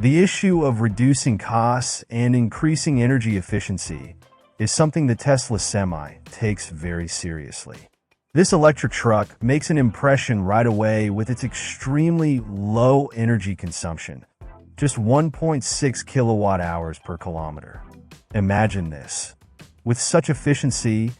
The issue of reducing costs and increasing energy efficiency is something the Tesla Semi takes very seriously. This electric truck makes an impression right away with its extremely low energy consumption, just 1.6 kilowatt hours per kilometer. Imagine this. With such efficiency,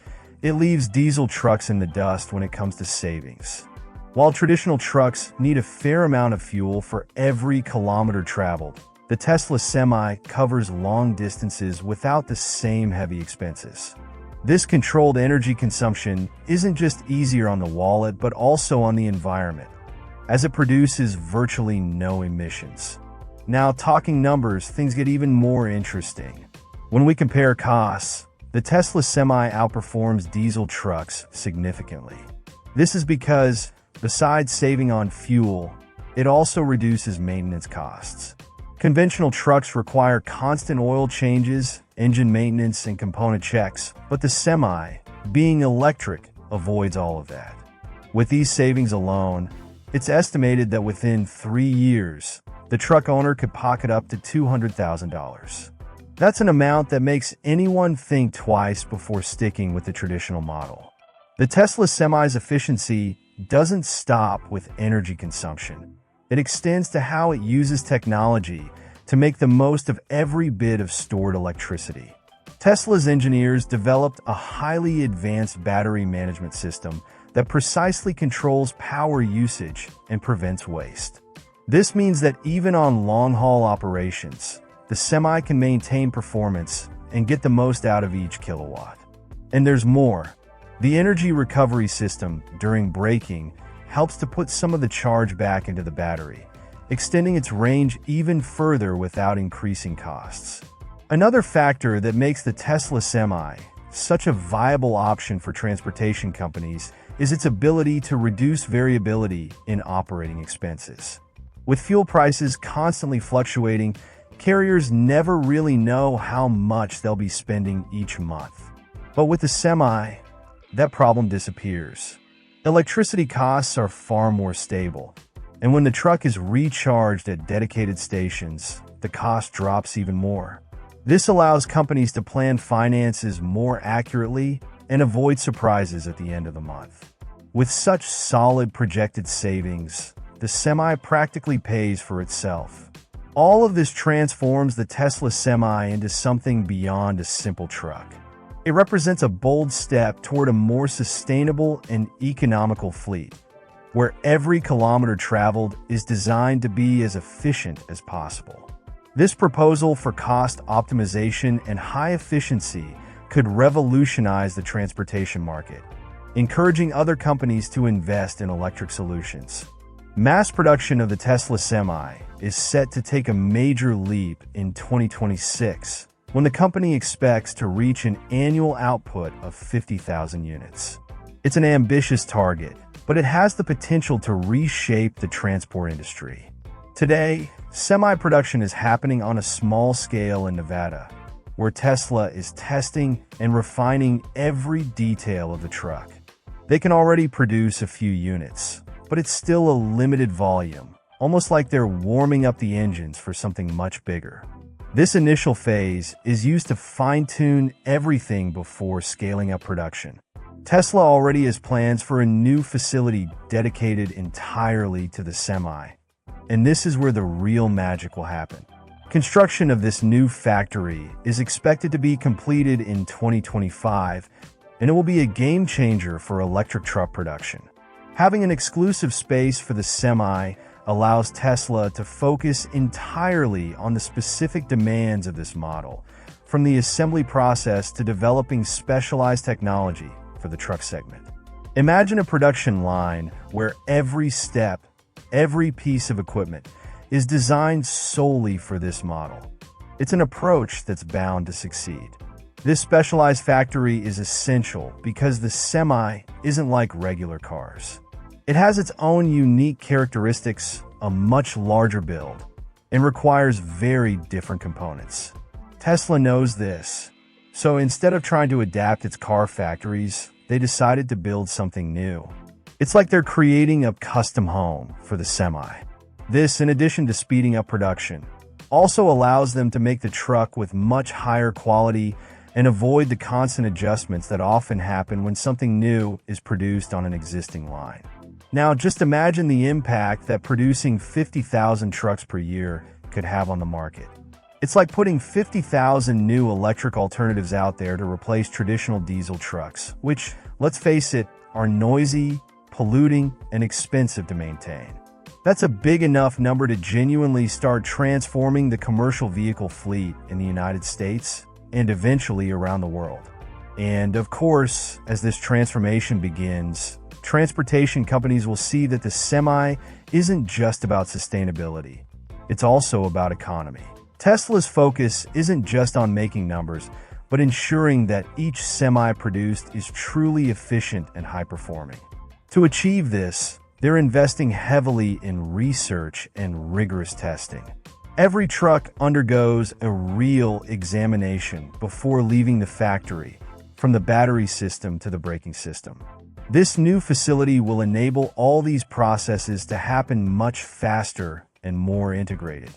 it leaves diesel trucks in the dust when it comes to savings. While traditional trucks need a fair amount of fuel for every kilometer traveled, the Tesla Semi covers long distances without the same heavy expenses. This controlled energy consumption isn't just easier on the wallet but also on the environment, as it produces virtually no emissions. Now, talking numbers, things get even more interesting. When we compare costs, the Tesla Semi outperforms diesel trucks significantly. This is because, besides saving on fuel, it also reduces maintenance costs. Conventional trucks require constant oil changes, engine maintenance, and component checks, but the Semi, being electric, avoids all of that. With these savings alone, it's estimated that within 3 years, the truck owner could pocket up to $200,000. That's an amount that makes anyone think twice before sticking with the traditional model. The Tesla Semi's efficiency doesn't stop with energy consumption. It extends to how it uses technology to make the most of every bit of stored electricity. Tesla's engineers developed a highly advanced battery management system that precisely controls power usage and prevents waste. This means that even on long-haul operations, the Semi can maintain performance and get the most out of each kilowatt. And there's more. The energy recovery system during braking helps to put some of the charge back into the battery, extending its range even further without increasing costs. Another factor that makes the Tesla Semi such a viable option for transportation companies is its ability to reduce variability in operating expenses. With fuel prices constantly fluctuating, carriers never really know how much they'll be spending each month. But with the Semi, that problem disappears. Electricity costs are far more stable, and when the truck is recharged at dedicated stations, the cost drops even more. This allows companies to plan finances more accurately and avoid surprises at the end of the month. With such solid projected savings, the Semi practically pays for itself. All of this transforms the Tesla Semi into something beyond a simple truck. It represents a bold step toward a more sustainable and economical fleet, where every kilometer traveled is designed to be as efficient as possible. This proposal for cost optimization and high efficiency could revolutionize the transportation market, encouraging other companies to invest in electric solutions. Mass production of the Tesla Semi is set to take a major leap in 2026, when the company expects to reach an annual output of 50,000 units. It's an ambitious target, but it has the potential to reshape the transport industry. Today, Semi production is happening on a small scale in Nevada, where Tesla is testing and refining every detail of the truck. They can already produce a few units, but it's still a limited volume, almost like they're warming up the engines for something much bigger. This initial phase is used to fine-tune everything before scaling up production. Tesla already has plans for a new facility dedicated entirely to the Semi, and this is where the real magic will happen. Construction of this new factory is expected to be completed in 2025, and it will be a game changer for electric truck production. Having an exclusive space for the Semi allows Tesla to focus entirely on the specific demands of this model, from the assembly process to developing specialized technology for the truck segment. Imagine a production line where every step, every piece of equipment is designed solely for this model. It's an approach that's bound to succeed. This specialized factory is essential because the Semi isn't like regular cars. It has its own unique characteristics, a much larger build, and requires very different components. Tesla knows this, so instead of trying to adapt its car factories, they decided to build something new. It's like they're creating a custom home for the Semi. This, in addition to speeding up production, also allows them to make the truck with much higher quality and avoid the constant adjustments that often happen when something new is produced on an existing line. Now, just imagine the impact that producing 50,000 trucks per year could have on the market. It's like putting 50,000 new electric alternatives out there to replace traditional diesel trucks, which, let's face it, are noisy, polluting, and expensive to maintain. That's a big enough number to genuinely start transforming the commercial vehicle fleet in the United States and eventually around the world. And of course, as this transformation begins, transportation companies will see that the semi isn't just about sustainability. It's also about economy. Tesla's focus isn't just on making numbers, but ensuring that each semi produced is truly efficient and high-performing. To achieve this, they're investing heavily in research and rigorous testing. Every truck undergoes a real examination before leaving the factory, from the battery system to the braking system. This new facility will enable all these processes to happen much faster and more integrated,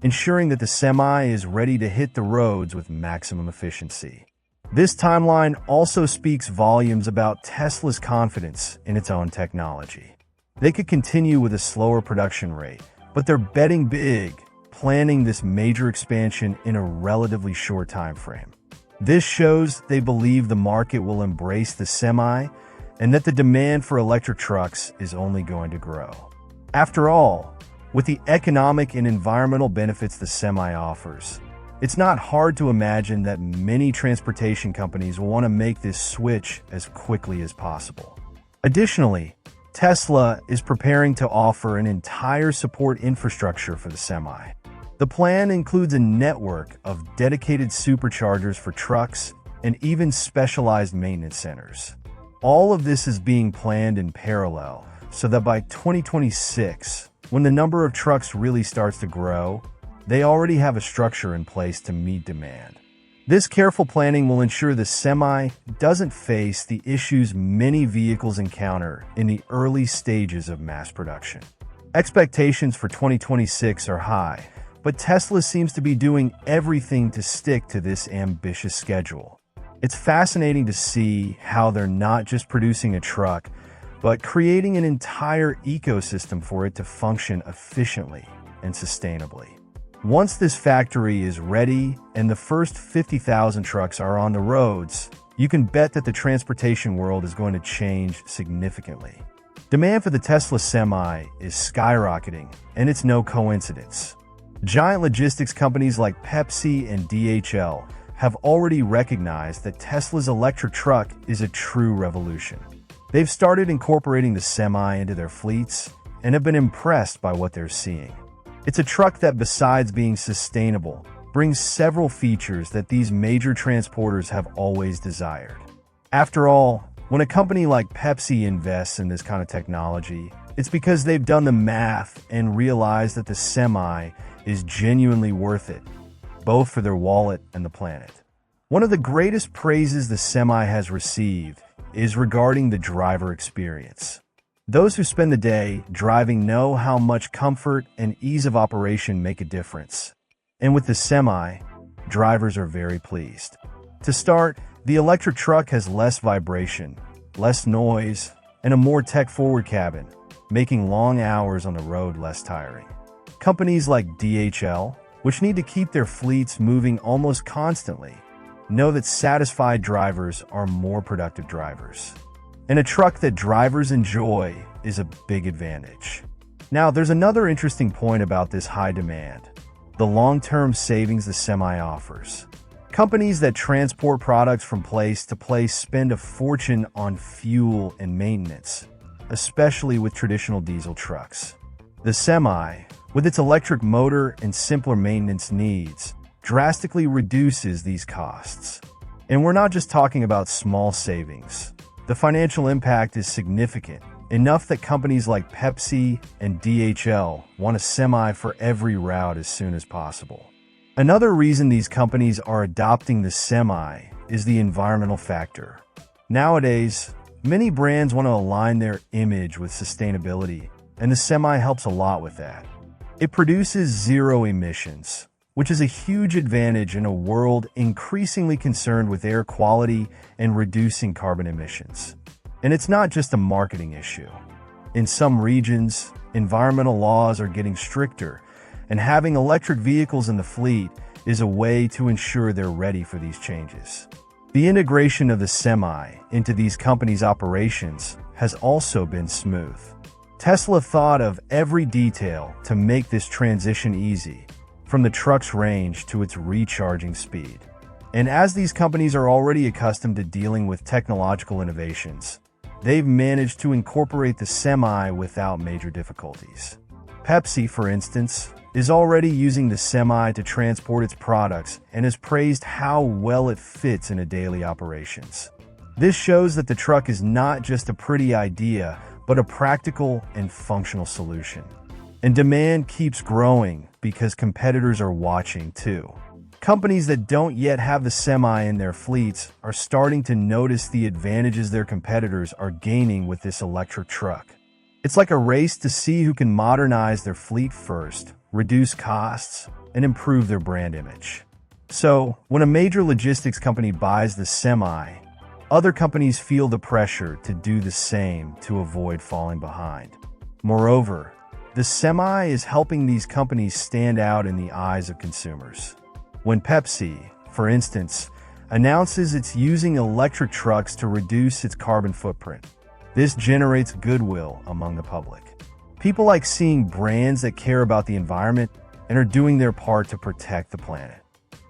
ensuring that the semi is ready to hit the roads with maximum efficiency. This timeline also speaks volumes about Tesla's confidence in its own technology. They could continue with a slower production rate, but they're betting big, planning this major expansion in a relatively short time frame. This shows they believe the market will embrace the semi and that the demand for electric trucks is only going to grow. After all, with the economic and environmental benefits the semi offers, it's not hard to imagine that many transportation companies will want to make this switch as quickly as possible. Additionally, Tesla is preparing to offer an entire support infrastructure for the semi. The plan includes a network of dedicated superchargers for trucks and even specialized maintenance centers. All of this is being planned in parallel so that by 2026, when the number of trucks really starts to grow, they already have a structure in place to meet demand. This careful planning will ensure the semi doesn't face the issues many vehicles encounter in the early stages of mass production. Expectations for 2026 are high, but Tesla seems to be doing everything to stick to this ambitious schedule. It's fascinating to see how they're not just producing a truck, but creating an entire ecosystem for it to function efficiently and sustainably. Once this factory is ready and the first 50,000 trucks are on the roads, you can bet that the transportation world is going to change significantly. Demand for the Tesla Semi is skyrocketing, and it's no coincidence. Giant logistics companies like Pepsi and DHL have already recognized that Tesla's electric truck is a true revolution. They've started incorporating the Semi into their fleets and have been impressed by what they're seeing. It's a truck that, besides being sustainable, brings several features that these major transporters have always desired. After all, when a company like Pepsi invests in this kind of technology, it's because they've done the math and realized that the Semi is genuinely worth it, both for their wallet and the planet. One of the greatest praises the Semi has received is regarding the driver experience. Those who spend the day driving know how much comfort and ease of operation make a difference. And with the Semi, drivers are very pleased. To start, the electric truck has less vibration, less noise, and a more tech-forward cabin, making long hours on the road less tiring. Companies like DHL, which need to keep their fleets moving almost constantly, know that satisfied drivers are more productive drivers. And a truck that drivers enjoy is a big advantage. Now, there's another interesting point about this high demand: the long-term savings the Semi offers. Companies that transport products from place to place spend a fortune on fuel and maintenance, especially with traditional diesel trucks. The Semi, with its electric motor and simpler maintenance needs, drastically reduces these costs. And we're not just talking about small savings. The financial impact is significant, enough that companies like Pepsi and DHL want a Semi for every route as soon as possible. Another reason these companies are adopting the Semi is the environmental factor. Nowadays, many brands want to align their image with sustainability, and the Semi helps a lot with that. It produces zero emissions, which is a huge advantage in a world increasingly concerned with air quality and reducing carbon emissions. And it's not just a marketing issue. In some regions, environmental laws are getting stricter, and having electric vehicles in the fleet is a way to ensure they're ready for these changes. The integration of the Semi into these companies' operations has also been smooth. Tesla thought of every detail to make this transition easy, from the truck's range to its recharging speed. And as these companies are already accustomed to dealing with technological innovations, they've managed to incorporate the Semi without major difficulties. Pepsi, for instance, is already using the Semi to transport its products and has praised how well it fits in daily operations. This shows that the truck is not just a pretty idea, but a practical and functional solution. And demand keeps growing because competitors are watching too. Companies that don't yet have the Semi in their fleets are starting to notice the advantages their competitors are gaining with this electric truck. It's like a race to see who can modernize their fleet first, reduce costs, and improve their brand image. So, when a major logistics company buys the Semi, other companies feel the pressure to do the same to avoid falling behind. Moreover, the Semi is helping these companies stand out in the eyes of consumers. When Pepsi, for instance, announces it's using electric trucks to reduce its carbon footprint, this generates goodwill among the public. People like seeing brands that care about the environment and are doing their part to protect the planet.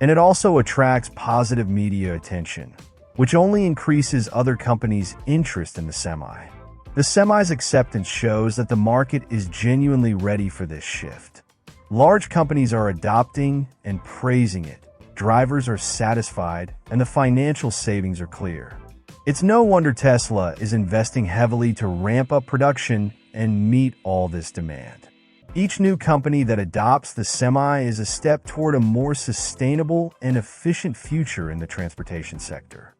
And it also attracts positive media attention, which only increases other companies' interest in the Semi. The Semi's acceptance shows that the market is genuinely ready for this shift. Large companies are adopting and praising it, drivers are satisfied, and the financial savings are clear. It's no wonder Tesla is investing heavily to ramp up production and meet all this demand. Each new company that adopts the Semi is a step toward a more sustainable and efficient future in the transportation sector.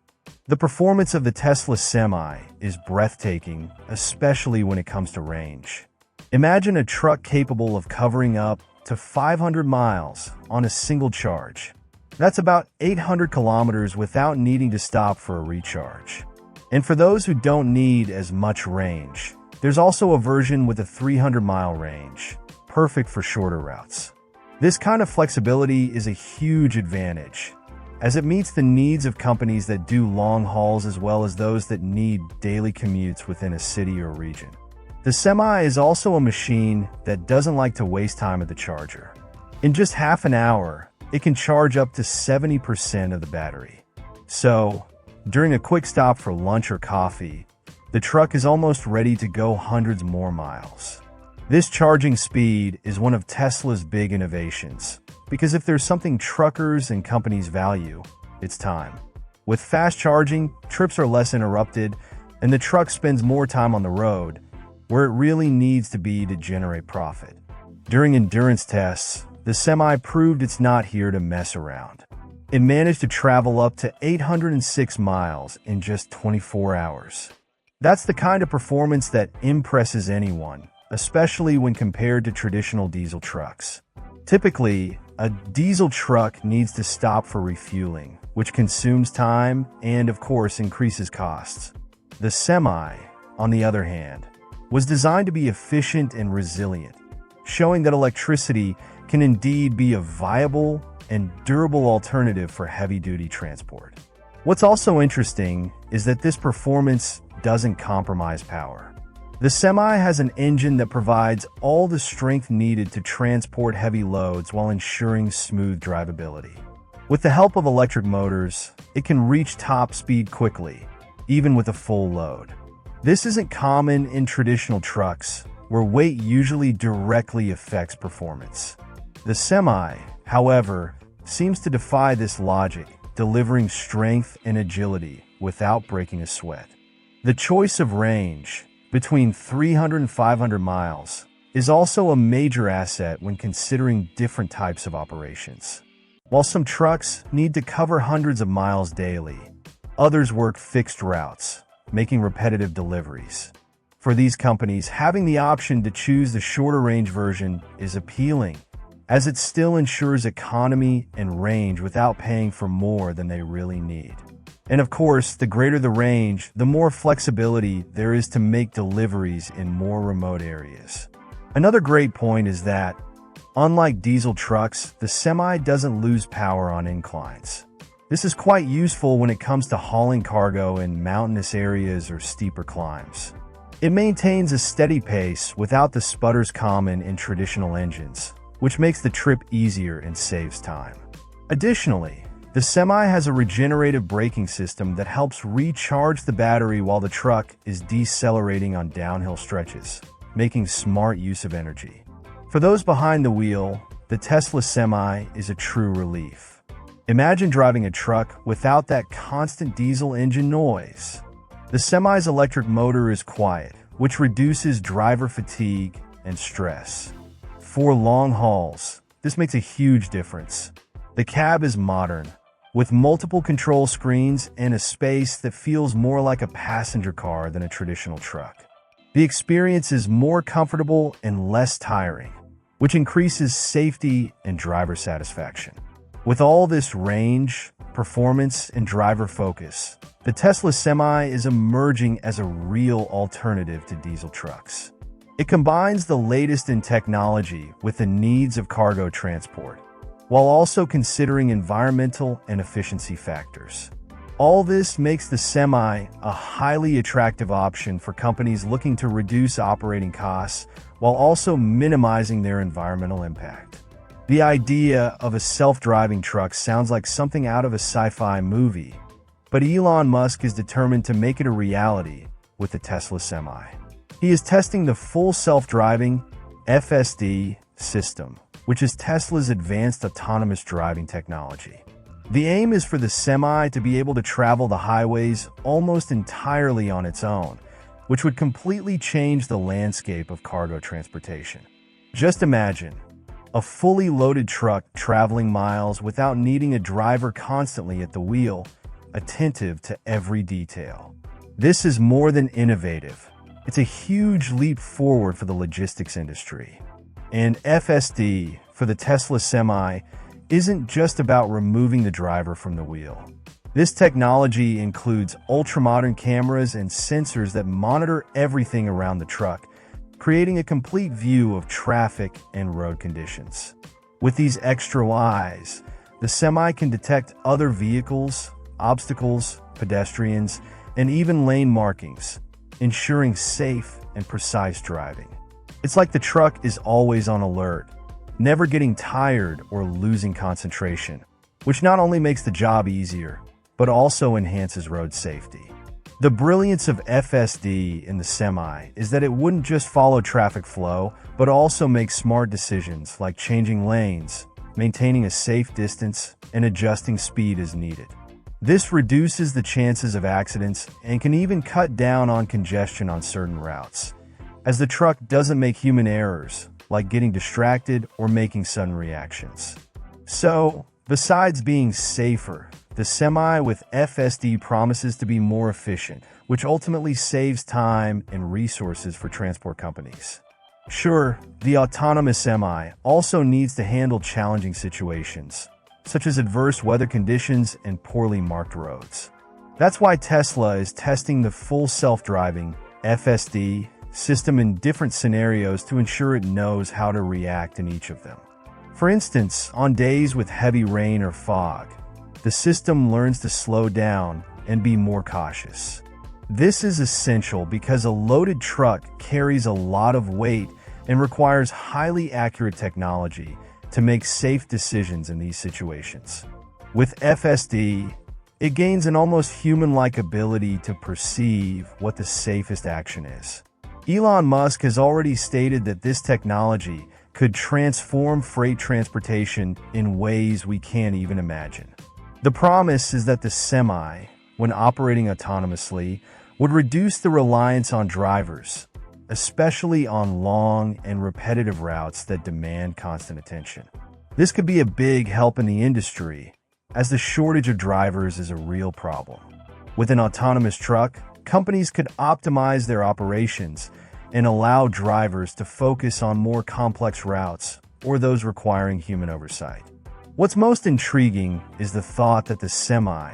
The performance of the Tesla Semi is breathtaking, especially when it comes to range. Imagine a truck capable of covering up to 500 miles on a single charge. That's about 800 kilometers without needing to stop for a recharge. And for those who don't need as much range, there's also a version with a 300-mile range, perfect for shorter routes. This kind of flexibility is a huge advantage, as it meets the needs of companies that do long hauls as well as those that need daily commutes within a city or region. The Semi is also a machine that doesn't like to waste time at the charger. In just half an hour, it can charge up to 70% of the battery. So, during a quick stop for lunch or coffee, the truck is almost ready to go hundreds more miles. This charging speed is one of Tesla's big innovations, because if there's something truckers and companies value, it's time. With fast charging, trips are less interrupted, and the truck spends more time on the road, where it really needs to be to generate profit. During endurance tests, the Semi proved it's not here to mess around. It managed to travel up to 806 miles in just 24 hours. That's the kind of performance that impresses anyone, especially when compared to traditional diesel trucks. Typically, a diesel truck needs to stop for refueling, which consumes time and, of course, increases costs. The Semi, on the other hand, was designed to be efficient and resilient, showing that electricity can indeed be a viable and durable alternative for heavy-duty transport. What's also interesting is that this performance doesn't compromise power. The Semi has an engine that provides all the strength needed to transport heavy loads while ensuring smooth drivability. With the help of electric motors, it can reach top speed quickly, even with a full load. This isn't common in traditional trucks, where weight usually directly affects performance. The Semi, however, seems to defy this logic, delivering strength and agility without breaking a sweat. The choice of range, between 300 and 500 miles, is also a major asset when considering different types of operations. While some trucks need to cover hundreds of miles daily, others work fixed routes, making repetitive deliveries. For these companies, having the option to choose the shorter range version is appealing, as it still ensures economy and range without paying for more than they really need. And of course, the greater the range, the more flexibility there is to make deliveries in more remote areas. Another great point is that, unlike diesel trucks, the Semi doesn't lose power on inclines. This is quite useful when it comes to hauling cargo in mountainous areas or steeper climbs. It maintains a steady pace without the sputters common in traditional engines, which makes the trip easier and saves time. Additionally, the Semi has a regenerative braking system that helps recharge the battery while the truck is decelerating on downhill stretches, making smart use of energy. For those behind the wheel, the Tesla Semi is a true relief. Imagine driving a truck without that constant diesel engine noise. The Semi's electric motor is quiet, which reduces driver fatigue and stress. For long hauls, this makes a huge difference. The cab is modern, with multiple control screens and a space that feels more like a passenger car than a traditional truck. The experience is more comfortable and less tiring, which increases safety and driver satisfaction. With all this range, performance, and driver focus, the Tesla Semi is emerging as a real alternative to diesel trucks. It combines the latest in technology with the needs of cargo transport, while also considering environmental and efficiency factors. All this makes the Semi a highly attractive option for companies looking to reduce operating costs while also minimizing their environmental impact. The idea of a self-driving truck sounds like something out of a sci-fi movie, but Elon Musk is determined to make it a reality with the Tesla Semi. He is testing the full self-driving FSD system, which is Tesla's advanced autonomous driving technology. The aim is for the Semi to be able to travel the highways almost entirely on its own, which would completely change the landscape of cargo transportation. Just imagine a fully loaded truck traveling miles without needing a driver constantly at the wheel, attentive to every detail. This is more than innovative. It's a huge leap forward for the logistics industry. And FSD, for the Tesla Semi, isn't just about removing the driver from the wheel. This technology includes ultra-modern cameras and sensors that monitor everything around the truck, creating a complete view of traffic and road conditions. With these extra eyes, the Semi can detect other vehicles, obstacles, pedestrians, and even lane markings, ensuring safe and precise driving. It's like the truck is always on alert, never getting tired or losing concentration, which not only makes the job easier, but also enhances road safety. The brilliance of FSD in the Semi is that it wouldn't just follow traffic flow, but also make smart decisions like changing lanes, maintaining a safe distance, and adjusting speed as needed. This reduces the chances of accidents and can even cut down on congestion on certain routes, as the truck doesn't make human errors, like getting distracted or making sudden reactions. So, besides being safer, the Semi with FSD promises to be more efficient, which ultimately saves time and resources for transport companies. Sure, the autonomous Semi also needs to handle challenging situations, such as adverse weather conditions and poorly marked roads. That's why Tesla is testing the full self-driving FSD system in different scenarios to ensure it knows how to react in each of them. For instance, on days with heavy rain or fog, the system learns to slow down and be more cautious. This is essential because a loaded truck carries a lot of weight and requires highly accurate technology to make safe decisions in these situations. With FSD, it gains an almost human-like ability to perceive what the safest action is. Elon Musk has already stated that this technology could transform freight transportation in ways we can't even imagine. The promise is that the Semi, when operating autonomously, would reduce the reliance on drivers, especially on long and repetitive routes that demand constant attention. This could be a big help in the industry, as the shortage of drivers is a real problem. With an autonomous truck, companies could optimize their operations and allow drivers to focus on more complex routes or those requiring human oversight. What's most intriguing is the thought that the Semi,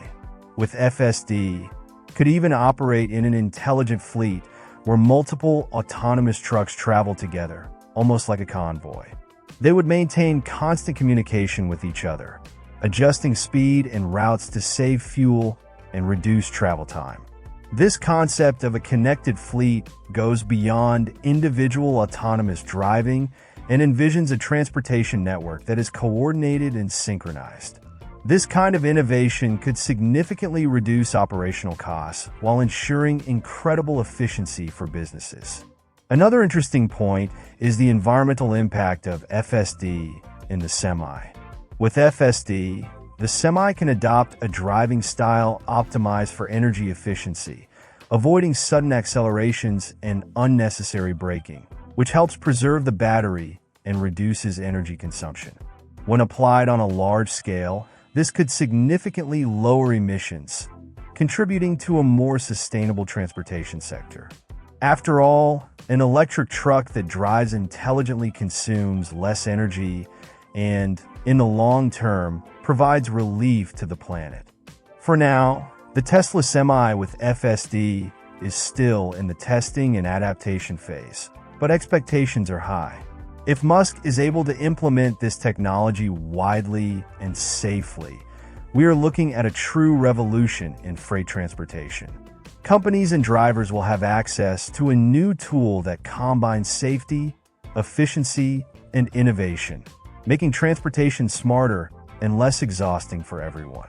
with FSD, could even operate in an intelligent fleet where multiple autonomous trucks travel together, almost like a convoy. They would maintain constant communication with each other, adjusting speed and routes to save fuel and reduce travel time. This concept of a connected fleet goes beyond individual autonomous driving and envisions a transportation network that is coordinated and synchronized. This kind of innovation could significantly reduce operational costs while ensuring incredible efficiency for businesses. Another interesting point is the environmental impact of FSD in the Semi. With FSD, the Semi can adopt a driving style optimized for energy efficiency, avoiding sudden accelerations and unnecessary braking, which helps preserve the battery and reduces energy consumption. When applied on a large scale, this could significantly lower emissions, contributing to a more sustainable transportation sector. After all, an electric truck that drives intelligently consumes less energy and, in the long term, provides relief to the planet. For now, the Tesla Semi with FSD is still in the testing and adaptation phase, but expectations are high. If Musk is able to implement this technology widely and safely, we are looking at a true revolution in freight transportation. Companies and drivers will have access to a new tool that combines safety, efficiency, and innovation, making transportation smarter and less exhausting for everyone.